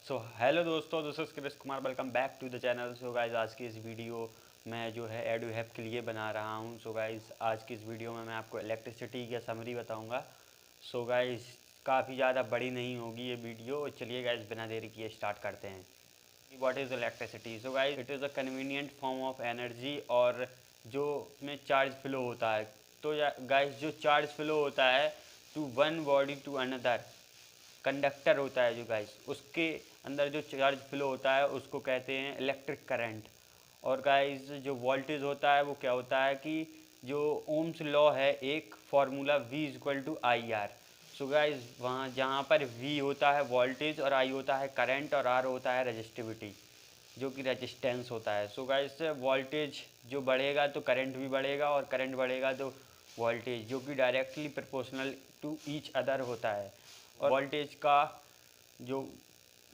सो hello दोस्तों, this is Krishna Kumar. Welcome back to the channel. So guys आज की इस वीडियो मैं जो है एडुहैब के लिए बना रहा हूँ। सो गाइज आज की इस वीडियो में मैं आपको इलेक्ट्रिसिटी की समरी बताऊँगा। सो गाइज काफ़ी ज़्यादा बड़ी नहीं होगी ये वीडियो। चलिए गाइज बिना देरी किए स्टार्ट करते हैं। What is electricity? So guys it is a convenient form of energy और जो इसमें चार्ज फ्लो होता है। तो गाइज जो चार्ज फ्लो होता है to one body to another, conductor होता है जो गाइस, उसके अंदर जो चार्ज फ्लो होता है उसको कहते हैं इलेक्ट्रिक करंट। और गाइस जो वोल्टेज होता है वो क्या होता है कि जो ओम्स लॉ है, एक formula V equal to I R. So guys वहाँ जहाँ पर V होता है वोल्टेज और I होता है करंट और R होता है रेजिस्टिविटी, जो कि रेजिस्टेंस होता है। सो गाइस वोल्टेज जो बढ़ेगा तो करंट भी बढ़ेगा और करंट बढ़ेगा तो वोल्टेज, जो कि directly proportional to each other होता है। और वोल्टेज का जो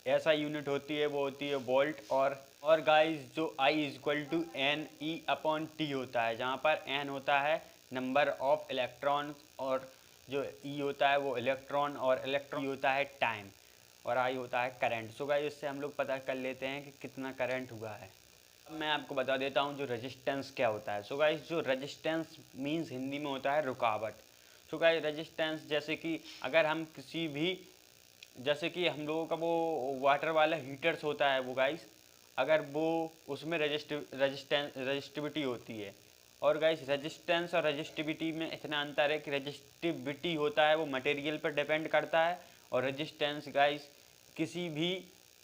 ऐसा यूनिट होती है वो होती है वोल्ट। और गाइस जो I equal to n e upon t होता है, जहाँ पर n होता है नंबर ऑफ इलेक्ट्रॉन और जो E होता है वो इलेक्ट्रॉन और इलेक्ट्रॉन होता है टाइम और I होता है करंट। सो गाइस इससे हम लोग पता कर लेते हैं कि कितना करंट हुआ है। अब मैं आपको बता देता हूँ जो रेजिस्टेंस क्या होता है। सो गाइस जो रेजिस्टेंस मीन्स हिंदी में होता है रुकावट। सो गाइस रेजिस्टेंस जैसे कि अगर हम किसी भी, जैसे कि हम लोगों का वो वाटर वाला हीटर्स होता है वो गाइस, अगर वो उसमें रजिस्टिविटी होती है। और गाइस रेजिस्टेंस और रजिस्टिविटी में इतना अंतर है कि रजिस्टिविटी होता है वो मटेरियल पर डिपेंड करता है और रजिस्टेंस गाइस किसी भी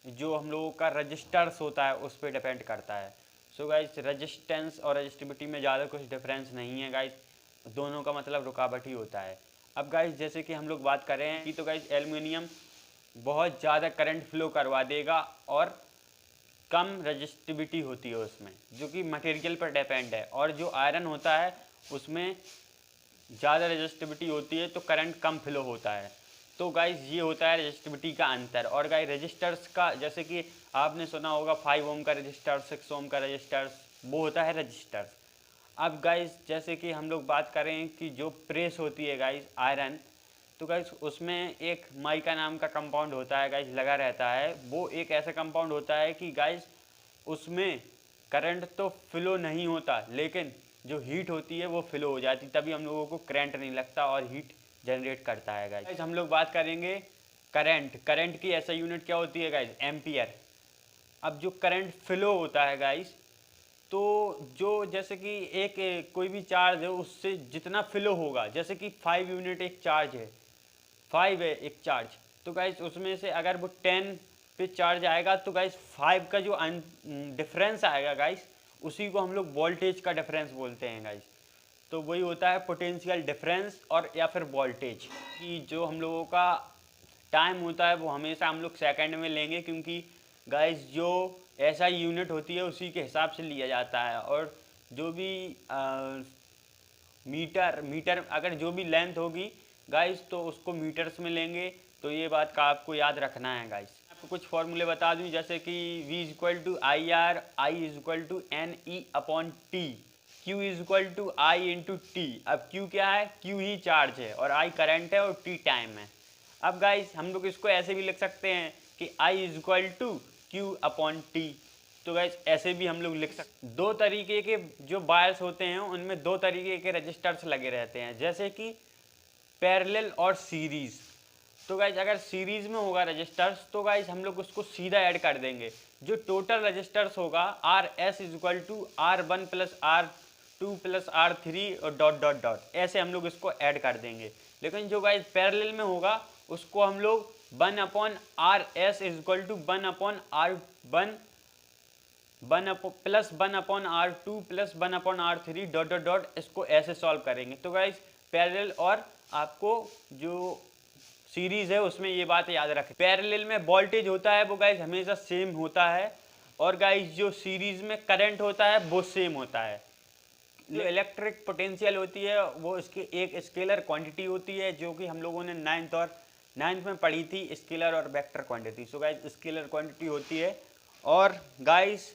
जो हम लोगों का रजिस्टर्स होता है उस पर डिपेंड करता है। सो गाइस रेजिस्टेंस और रजिस्टिविटी में ज़्यादा कुछ डिफरेंस नहीं है गाइस, दोनों का मतलब रुकावट ही होता है। अब गाइस जैसे कि हम लोग बात कर रहे हैं कि तो गाइस एल्युमिनियम बहुत ज़्यादा करंट फ्लो करवा देगा और कम रजिस्टिविटी होती है उसमें, जो कि मटेरियल पर डिपेंड है। और जो आयरन होता है उसमें ज़्यादा रजिस्टिविटी होती है तो करंट कम फ्लो होता है। तो गाइस ये होता है रजिस्टिविटी का अंतर। और गाइस रजिस्टर्स का, जैसे कि आपने सुना होगा 5 ओम का रजिस्टर, 6 ओम का रजिस्टर्स, वो होता है रजिस्टर्स। अब गाइस जैसे कि हम लोग बात करें कि जो प्रेस होती है गाइस आयरन, तो गाइस उसमें एक माइका नाम का कंपाउंड होता है गाइस, लगा रहता है। वो एक ऐसा कंपाउंड होता है कि गाइस उसमें करंट तो फ्लो नहीं होता लेकिन जो हीट होती है वो फ्लो हो जाती, तभी हम लोगों को करंट नहीं लगता और हीट जनरेट करता है गाइस। हम लोग बात करेंगे करंट की ऐसा यूनिट क्या होती है गाइस, एम्पियर। अब जो करंट फ्लो होता है गाइस, तो जो जैसे कि एक कोई भी चार्ज है उससे जितना फ्लो होगा, जैसे कि 5 यूनिट एक चार्ज है, 5 है एक चार्ज, तो गाइस उसमें से अगर वो 10 पे चार्ज आएगा तो गाइस 5 का जो डिफरेंस आएगा गाइस, उसी को हम लोग वोल्टेज का डिफरेंस बोलते हैं गाइस। तो वही होता है पोटेंशियल डिफरेंस और या फिर वोल्टेज। कि जो हम लोगों का टाइम होता है वो हमेशा हम लोग सेकंड में लेंगे, क्योंकि गाइस जो ऐसा यूनिट होती है उसी के हिसाब से लिया जाता है। और जो भी मीटर अगर जो भी लेंथ होगी गाइस तो उसको मीटर्स में लेंगे। तो ये बात का आपको याद रखना है गाइस। आपको कुछ फॉर्मूले बता दूं, जैसे कि V equal to I R, I is equal to n e upon t, Q is equal to I into t. अब Q क्या है, Q ही चार्ज है और I करंट है और T टाइम है। अब गाइस हम लोग इसको ऐसे भी लिख सकते हैं कि I is equal to Q upon t. तो गाइस ऐसे भी हम लोग लिख सकते। दो तरीके के जो वायर्स होते हैं उनमें दो तरीके के रजिस्टर्स लगे रहते हैं, जैसे कि पैरेलल और सीरीज। तो गाइस अगर सीरीज में होगा रजिस्टर्स तो गाइस हम लोग उसको सीधा ऐड कर देंगे। जो टोटल रजिस्टर्स होगा R S is equal to R1 plus R2 plus R3 और डॉट डॉट डॉट, ऐसे हम लोग इसको ऐड कर देंगे। लेकिन जो गाइस पैरेलल में होगा उसको हम लोग 1 upon R S is equal to 1 upon R1 plus 1 upon R2 plus 1 upon R3 dot dot dot, इसको ऐसे सॉल्व करेंगे। तो गाइस पैरेलल और आपको जो सीरीज है उसमें ये बात याद रखें। पैरेलल में वोल्टेज होता है वो गाइस हमेशा सेम होता है और गाइस जो सीरीज में करंट होता है वो सेम होता है। जो इलेक्ट्रिक पोटेंशियल होती है वो इसकी एक स्केलर क्वांटिटी होती है, जो कि हम लोगों ने नाइन्थ में पढ़ी थी, स्केलर और vector quantity. So guys scalar quantity होती है। और गाइस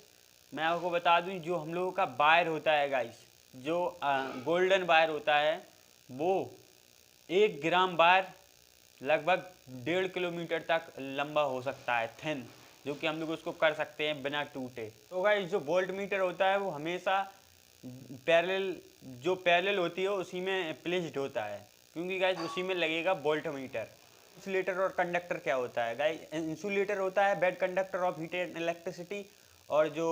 मैं आपको बता दूं जो हम लोगों का वायर होता है गाइस, जो गोल्डन वायर होता है, वो 1 ग्राम वायर लगभग 1.5 किलोमीटर तक लंबा हो सकता है, थिन। जो कि हम लोग उसको कर सकते हैं बिना टूटे। तो गाइस जो वोल्ट मीटर होता है वो हमेशा पैरेलल, जो पैरेलल होती है उसी में प्लेस्ड होता है, क्योंकि गाइस उसी में लगेगा वोल्ट मीटर। इंसुलेटर और कंडक्टर क्या होता है गाइस? इंसुलेटर होता है bad conductor of heat and electricity, और जो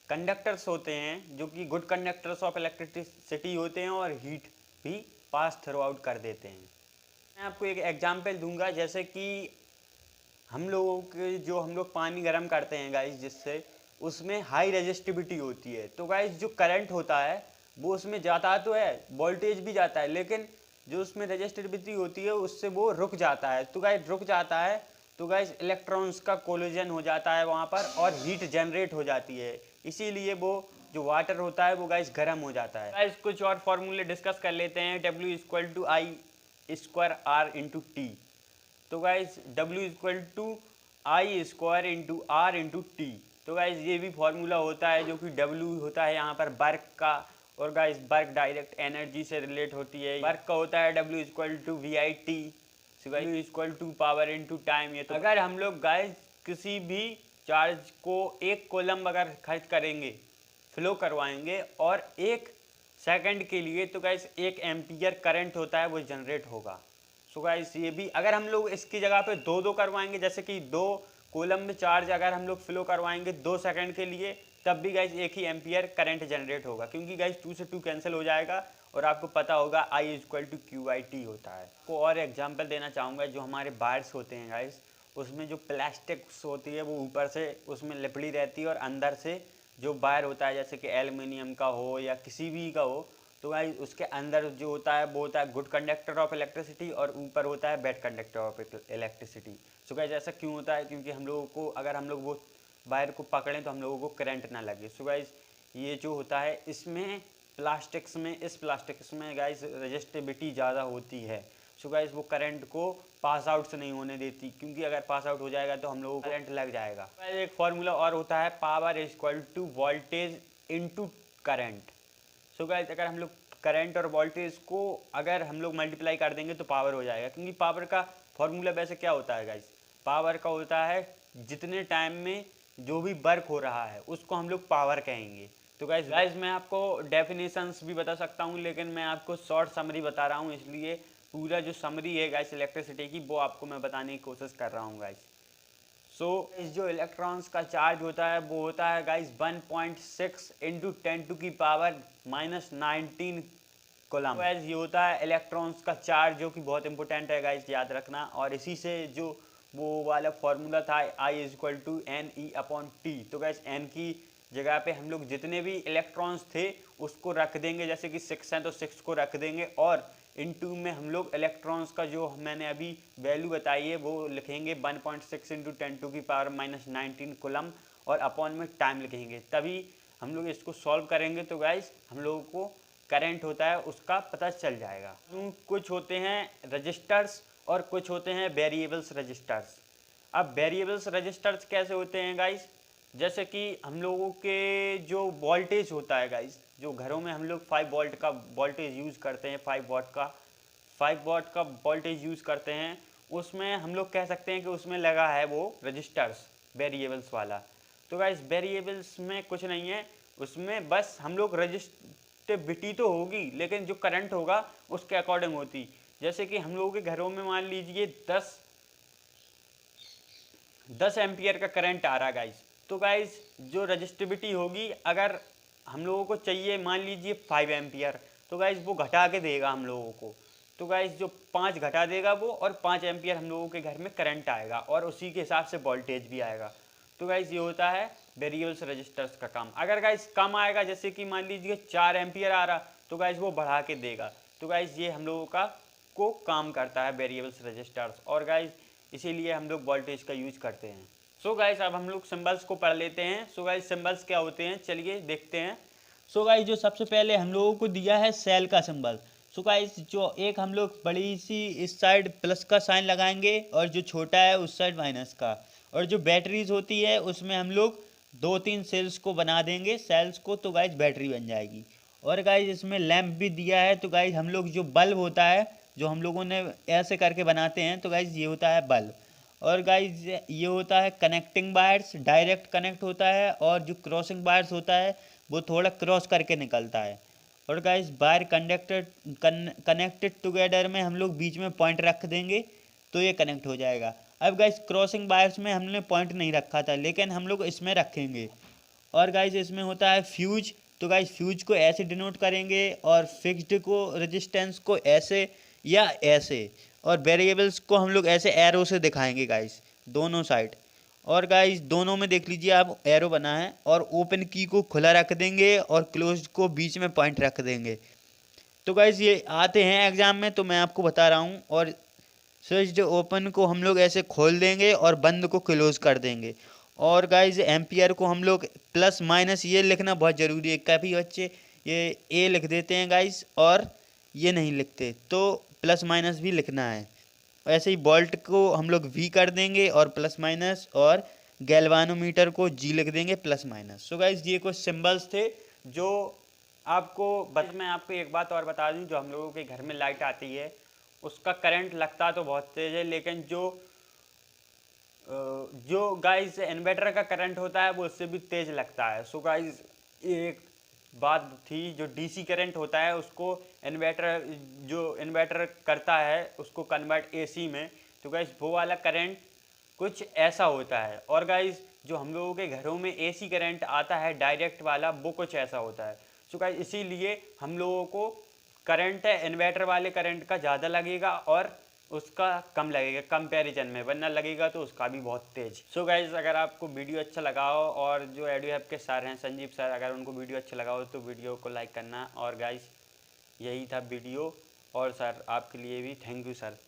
कंडक्टर्स होते हैं जो कि गुड कंडक्टर्स ऑफ इलेक्ट्रिसिटी होते हैं और हीट भी पास थ्रू आउट कर देते हैं। मैं आपको एक एग्जांपल दूंगा, जैसे कि हम लोगों के जो हम लोग पानी गर्म करते हैं गाइस, जिससे उसमें हाई रेजिस्टिविटी होती है। तो गाइस जो करंट होता है वो उसमें जाता तो है, वोल्टेज भी जाता है, लेकिन जो उसमें रेजिस्टिविटी होती है उससे वो रुक जाता है। तो गाइस रुक जाता है तो गाइस इलेक्ट्रॉन्स का कोलिजन हो जाता है वहाँ पर और हीट जनरेट हो जाती है, इसीलिए वो जो वाटर होता है वो गाइस गर्म हो जाता है। गाइस कुछ और फॉर्मूले डिस्कस कर लेते हैं। W equal to I square R into T. तो guys W equal to I square into R into T. तो गाइस ये भी फार्मूला होता है जो कि W होता है यहाँ पर वर्क का, और गाइस वर्क डायरेक्ट एनर्जी से रिलेट होती है। वर्क का होता है W equal to V I T, W equal to power into time. ये तो अगर हम लोग गाइस किसी भी चार्ज को एक कोलम अगर खर्च करेंगे, फ्लो करवाएंगे, और 1 सेकंड के लिए, तो गाइस 1 एम्पियर करंट होता है वो जनरेट होगा। सो गाइस ये भी अगर हम लोग इसकी जगह पे दो करवाएंगे, जैसे कि 2 कोलम में चार्ज अगर हम लोग फ्लो करवाएंगे 2 सेकंड के लिए, तब भी गाइस 1 ही एम्पियर करंट जनरेट होगा, क्योंकि गाइस 2 से 2 कैंसिल हो जाएगा। और आपको पता होगा I equal to Q I T होता है। को और एग्जांपल देना चाहूँगा, जो हमारे वायर्स होते हैं गाइस, उसमें जो प्लास्टिक्स होती है वो ऊपर से उसमें लिपटी रहती है, और अंदर से जो वायर होता है जैसे कि एल्युमिनियम का हो या किसी भी का हो, तो गाइस उसके अंदर जो होता है वो होता है गुड कंडक्टर ऑफ इलेक्ट्रिसिटी, और ऊपर होता है bad conductor of electricity. So guys ऐसा क्यों होता है? क्योंकि हम लोगों को अगर हम लोग वो वायर को पकड़ें तो हम लोगों को करंट ना लगे। सो गाइस ये जो होता है इसमें प्लास्टिक्स में, इस प्लास्टिक्स में गाइस रेजिस्टिविटी ज़्यादा होती है। सो गाइस वो करंट को पास आउट से नहीं होने देती, क्योंकि अगर पास आउट हो जाएगा तो हम लोगों को करंट लग जाएगा। एक फार्मूला और होता है power equal to voltage into current. So guys अगर हम लोग करंट और वोल्टेज को अगर हम लोग मल्टीप्लाई कर देंगे तो पावर हो जाएगा, क्योंकि पावर का फॉर्मूला वैसे क्या होता है गाइस? पावर का होता है जितने टाइम में जो भी वर्क हो रहा है उसको हम लोग पावर कहेंगे। तो गाइस मैं आपको डेफिनेशंस भी बता सकता हूँ, लेकिन मैं आपको शॉर्ट समरी बता रहा हूँ, इसलिए पूरा जो समरी है गाइस इलेक्ट्रिसिटी की वो आपको मैं बताने की कोशिश कर रहा हूँ गाइस। सो जो इलेक्ट्रॉन्स का चार्ज होता है वो होता है गाइस 1.6 इंटू 10⁻⁻⁹ कोलम। तो ये होता है इलेक्ट्रॉन्स का चार्ज, जो कि बहुत इंपॉर्टेंट है गाइस, याद रखना। और इसी से जो वो वाला फॉर्मूला था I equal to n e upon t. तो गाइस एन की जगह पे हम लोग जितने भी इलेक्ट्रॉन्स थे उसको रख देंगे, जैसे कि 6 हैं तो 6 को रख देंगे, और इनटू में हम लोग इलेक्ट्रॉन्स का जो मैंने अभी वैल्यू बताई है वो लिखेंगे 1.6 इंटू 10⁻⁹ कोलम, और अपॉन में टाइम लिखेंगे, तभी हम लोग इसको सॉल्व करेंगे तो गाइस हम लोगों को करंट होता है उसका पता चल जाएगा। कुछ होते हैं रजिस्टर्स और कुछ होते हैं वेरिएबल्स रजिस्टर्स। अब वेरिएबल्स रजिस्टर्स कैसे होते हैं गाइस? जैसे कि हम लोगों के जो वोल्टेज होता है गाइस, जो घरों में हम लोग 5 वोल्ट का वोल्टेज यूज़ करते हैं, 5 वॉट का वोल्टेज यूज़ करते हैं, उसमें हम लोग कह सकते हैं कि उसमें लगा है वो रजिस्टर्स वेरिएबल्स वाला। तो गाइस वेरिएबल्स में कुछ नहीं है, उसमें बस हम लोग रजिस्टिविटी तो होगी, लेकिन जो करंट होगा उसके अकॉर्डिंग होती। जैसे कि हम लोगों के घरों में मान लीजिए 10 एम्पियर का करंट आ रहा गाइस, तो गाइस जो रजिस्टिविटी होगी, अगर हम लोगों को चाहिए मान लीजिए 5 एम्पियर, तो गाइस वो घटा के देगा हम लोगों को। तो गाइस जो 5 घटा देगा वो, और 5 एम्पियर हम लोगों के घर में करंट आएगा, और उसी के हिसाब से वोल्टेज भी आएगा। तो गाइस ये होता है वेरिएबल्स रजिस्टर्स का काम। अगर गाइस कम आएगा, जैसे कि मान लीजिए 4 एम्पियर आ रहा, तो गाइस वो बढ़ा के देगा। तो गाइस ये हम लोगों का को काम करता है वेरिएबल्स रजिस्टर्स, और गाइस इसीलिए हम लोग वोल्टेज का यूज करते हैं। सो गाइस अब हम लोग सिंबल्स को पढ़ लेते हैं। सो गाइस सिंबल्स क्या होते हैं चलिए देखते हैं। सो गाइस जो सबसे पहले हम लोगों को दिया है सेल का सिंबल। सो गाइस जो एक हम लोग बड़ी सी इस साइड प्लस का साइन लगाएंगे, और जो छोटा है उस साइड माइनस का। और जो बैटरीज होती है उसमें हम लोग 2-3 सेल्स को बना देंगे, सेल्स को, तो गाइस बैटरी बन जाएगी। और गाइस इसमें लैंप भी दिया है। तो गाइस हम लोग जो बल्ब होता है, जो हम लोगों ने ऐसे करके बनाते हैं, तो गाइस ये होता है बल्ब। और गाइज ये होता है कनेक्टिंग वायर्स, डायरेक्ट कनेक्ट होता है, और जो क्रॉसिंग वायर्स होता है वो थोड़ा क्रॉस करके निकलता है। और गाइज वायर कनेक्टेड टुगेदर में हम लोग बीच में पॉइंट रख देंगे तो ये कनेक्ट हो जाएगा। अब गाइज क्रॉसिंग वायर्स में हमने पॉइंट नहीं रखा था, लेकिन हम लोग इसमें रखेंगे। और गाइज इसमें होता है फ्यूज, तो गाइज फ्यूज को ऐसे डिनोट करेंगे, और फिक्स्ड को रेजिस्टेंस को ऐसे या ऐसे, और वेरिएबल्स को हम लोग ऐसे एरो से दिखाएंगे गाइज दोनों साइड। और गाइज दोनों में देख लीजिए आप एरो बना है, और ओपन की को खुला रख देंगे और क्लोज को बीच में पॉइंट रख देंगे। तो गाइज ये आते हैं एग्जाम में, तो मैं आपको बता रहा हूँ। और स्विच ओपन को हम लोग ऐसे खोल देंगे और बंद को क्लोज कर देंगे। और गाइज एम्पियर को हम लोग प्लस माइनस ये लिखना बहुत ज़रूरी है। काफ़ी बच्चे ये ए लिख देते हैं गाइज और ये नहीं लिखते, तो प्लस माइनस भी लिखना है। ऐसे ही बोल्ट को हम लोग वी कर देंगे और प्लस माइनस, और गैल्वानोमीटर को जी लिख देंगे प्लस माइनस। सो गाइज ये कुछ सिंबल्स थे जो आपको मैं आपको एक बात और बता दूं, जो हम लोगों के घर में लाइट आती है उसका करंट लगता तो बहुत तेज है, लेकिन जो गाइस इन्वर्टर का करंट होता है वो उससे भी तेज लगता है। सो गाइस एक बात थी, जो डीसी करंट होता है उसको इन्वर्टर करता है उसको कन्वर्ट एसी में, तो गाइस वो वाला करंट कुछ ऐसा होता है। और गाइस जो हम लोगों के घरों में एसी करंट आता है डायरेक्ट वाला, वो कुछ ऐसा होता है। सो गाइस इसीलिए हम लोगों को करंट है इन्वर्टर वाले करंट का ज़्यादा लगेगा और उसका कम लगेगा कंपैरिजन में, वरना लगेगा तो उसका भी बहुत तेज। सो गाइज अगर आपको वीडियो अच्छा लगा हो, और जो एडुहैब के सर हैं संजीव सर, अगर उनको वीडियो अच्छा लगा हो तो वीडियो को लाइक करना। और गाइज यही था वीडियो, और सर आपके लिए भी थैंक यू सर।